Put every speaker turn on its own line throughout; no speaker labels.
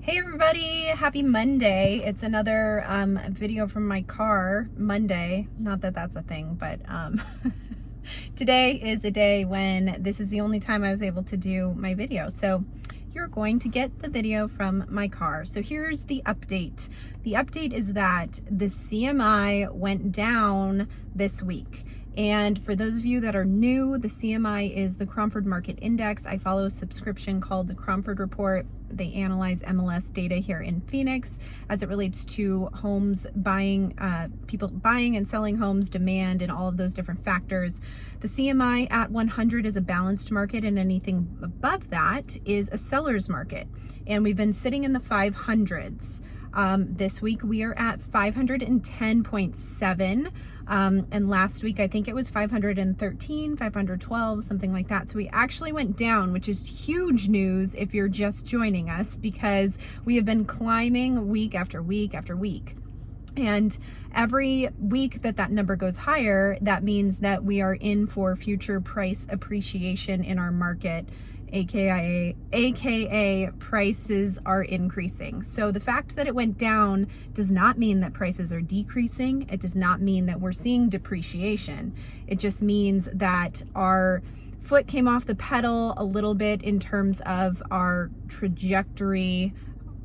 Hey everybody, happy Monday. It's another video from my car, Monday. Not that that's a thing, but today is a day when this is the only time I was able to do my video. So you're going to get the video from my car. So here's the update. The update is that the CMI went down this week. And for those of you that are new, the CMI is the Cromford Market Index. I follow a subscription called the Cromford Report. They analyze MLS data here in Phoenix as it relates to homes buying, people buying and selling homes, demand, and all of those different factors. The CMI at 100 is a balanced market, and anything above that is a seller's market. And we've been sitting in the 500s. This week we are at 510.7. And last week, I think it was 513, 512, something like that. So we actually went down, which is huge news if you're just joining us, because we have been climbing week after week after week. And every week that number goes higher, that means that we are in for future price appreciation in our market. AKA prices are increasing. So the fact that it went down does not mean that prices are decreasing. It does not mean that we're seeing depreciation. It just means that our foot came off the pedal a little bit in terms of our trajectory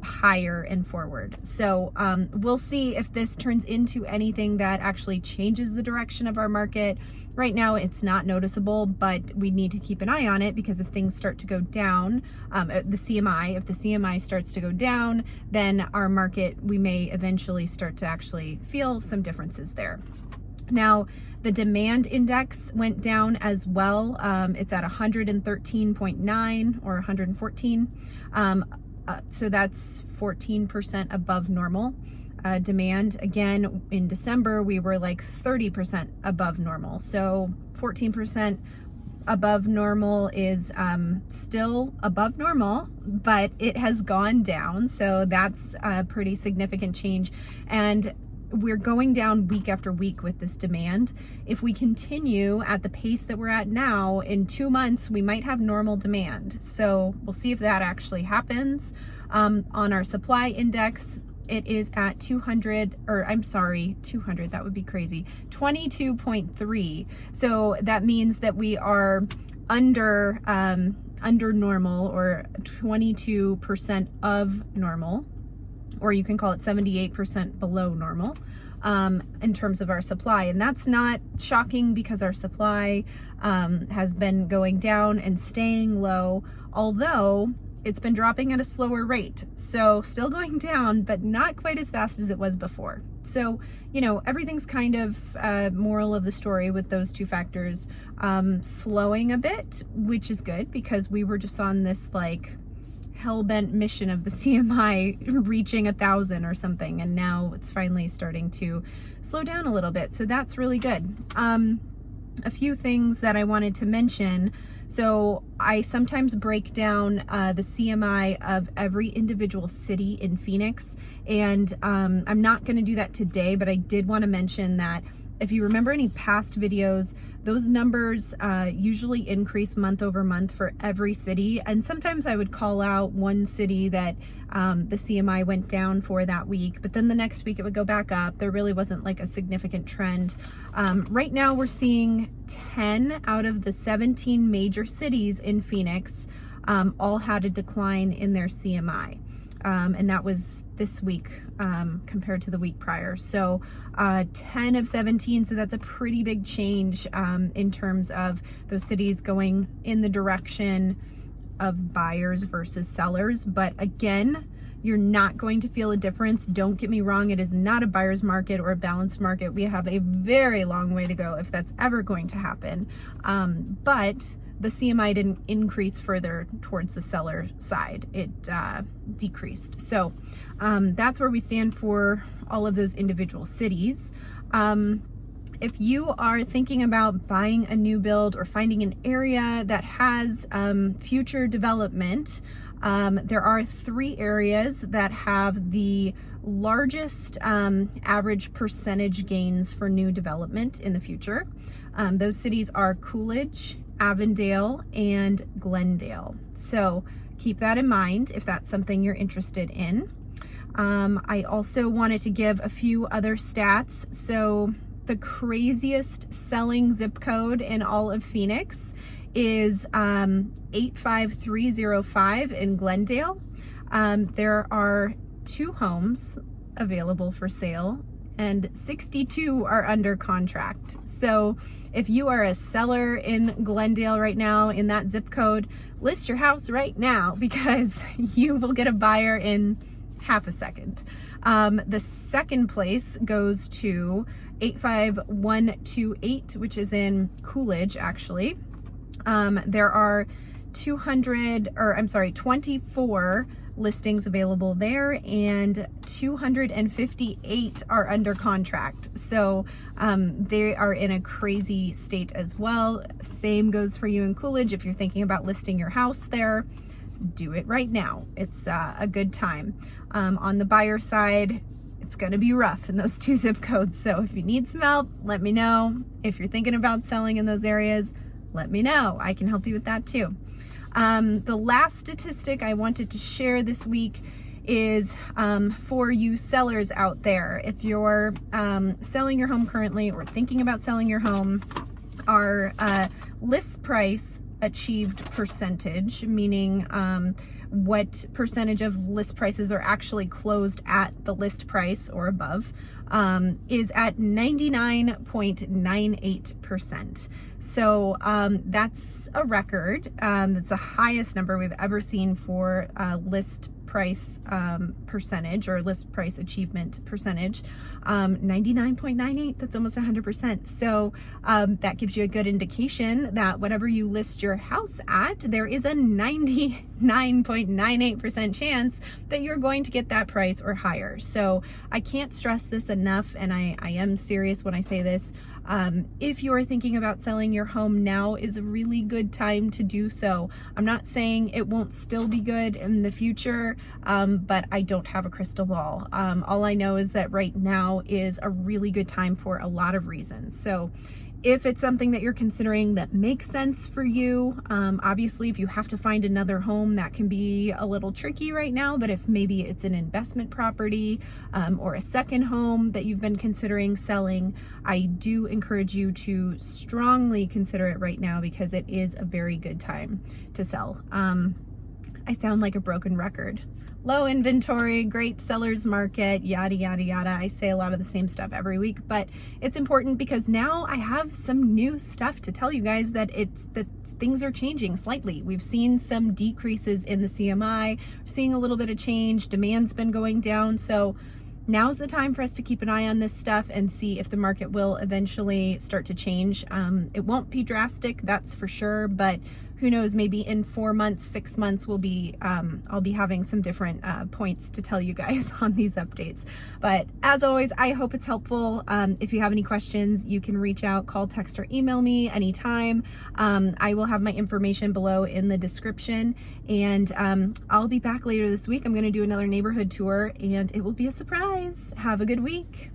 higher and forward. So we'll see if this turns into anything that actually changes the direction of our market. Right now it's not noticeable, but we need to keep an eye on it, because if things start to go down, if the CMI starts to go down, then our market, we may eventually start to actually feel some differences there. Now, the demand index went down as well. It's at 113.9 or 114. So that's 14% above normal. Demand, again, in December, we were like 30% above normal. So 14% above normal is still above normal, but it has gone down. So that's a pretty significant change. And we're going down week after week with this demand. If we continue at the pace that we're at now, in 2 months, we might have normal demand. So we'll see if that actually happens. On our supply index, it is at 200, that would be crazy, 22.3. So that means that we are under normal, or 22% of normal, or you can call it 78% below normal in terms of our supply. And that's not shocking, because our supply has been going down and staying low, although it's been dropping at a slower rate. So still going down, but not quite as fast as it was before. So, you know, everything's kind of moral of the story with those two factors slowing a bit, which is good, because we were just on this like hell-bent mission of the CMI reaching 1,000 or something, and now it's finally starting to slow down a little bit. So that's really good. A few things that I wanted to mention. So I sometimes break down the CMI of every individual city in Phoenix, and I'm not going to do that today, but I did want to mention that if you remember any past videos, those numbers usually increase month over month for every city. And sometimes I would call out one city that the CMI went down for that week, but then the next week it would go back up. There really wasn't like a significant trend. Right now we're seeing 10 out of the 17 major cities in Phoenix all had a decline in their CMI. And that was this week compared to the week prior. So 10 of 17, so that's a pretty big change in terms of those cities going in the direction of buyers versus sellers. But again, you're not going to feel a difference. Don't get me wrong, it is not a buyer's market or a balanced market. We have a very long way to go if that's ever going to happen. But the CMI didn't increase further towards the seller side. It decreased. So that's where we stand for all of those individual cities. If you are thinking about buying a new build or finding an area that has future development, there are 3 areas that have the largest average percentage gains for new development in the future. Those cities are Coolidge, Avondale, and Glendale. So keep that in mind if that's something you're interested in. I also wanted to give a few other stats. So the craziest selling zip code in all of Phoenix is 85305 in Glendale. There are 2 homes available for sale and 62 are under contract. So if you are a seller in Glendale right now in that zip code, list your house right now because you will get a buyer in half a second. The second place goes to 85128, which is in Coolidge, actually. There are 24 listings available there and 258 are under contract. So they are in a crazy state as well. Same goes for you in Coolidge. If you're thinking about listing your house there, do it right now. It's a good time. On the buyer side, it's going to be rough in those 2 zip codes. So if you need some help, let me know. If you're thinking about selling in those areas, let me know. I can help you with that too. The last statistic I wanted to share this week is for you sellers out there. If you're selling your home currently or thinking about selling your home, our list price achieved percentage, meaning what percentage of list prices are actually closed at the list price or above, is at 99.98%. So that's a record. That's the highest number we've ever seen for list price percentage or list price achievement percentage. 99.98, that's almost 100%. So that gives you a good indication that whatever you list your house at, there is a 99.98% chance that you're going to get that price or higher. So I can't stress this enough, and I am serious when I say this. If you are thinking about selling your home, now is a really good time to do so. I'm not saying it won't still be good in the future, but I don't have a crystal ball. All I know is that right now is a really good time for a lot of reasons. So if it's something that you're considering that makes sense for you, obviously if you have to find another home, that can be a little tricky right now, but if maybe it's an investment property or a second home that you've been considering selling, I do encourage you to strongly consider it right now because it is a very good time to sell. I sound like a broken record. Low inventory, great seller's market, yada, yada, yada. I say a lot of the same stuff every week, but it's important because now I have some new stuff to tell you guys that things are changing slightly. We've seen some decreases in the CMI, seeing a little bit of change, demand's been going down. So now's the time for us to keep an eye on this stuff and see if the market will eventually start to change. It won't be drastic, that's for sure, but who knows, maybe in 4 months, 6 months, I'll be having some different points to tell you guys on these updates. But as always, I hope it's helpful. If you have any questions, you can reach out, call, text, or email me anytime. I will have my information below in the description, and I'll be back later this week. I'm going to do another neighborhood tour, and it will be a surprise. Have a good week.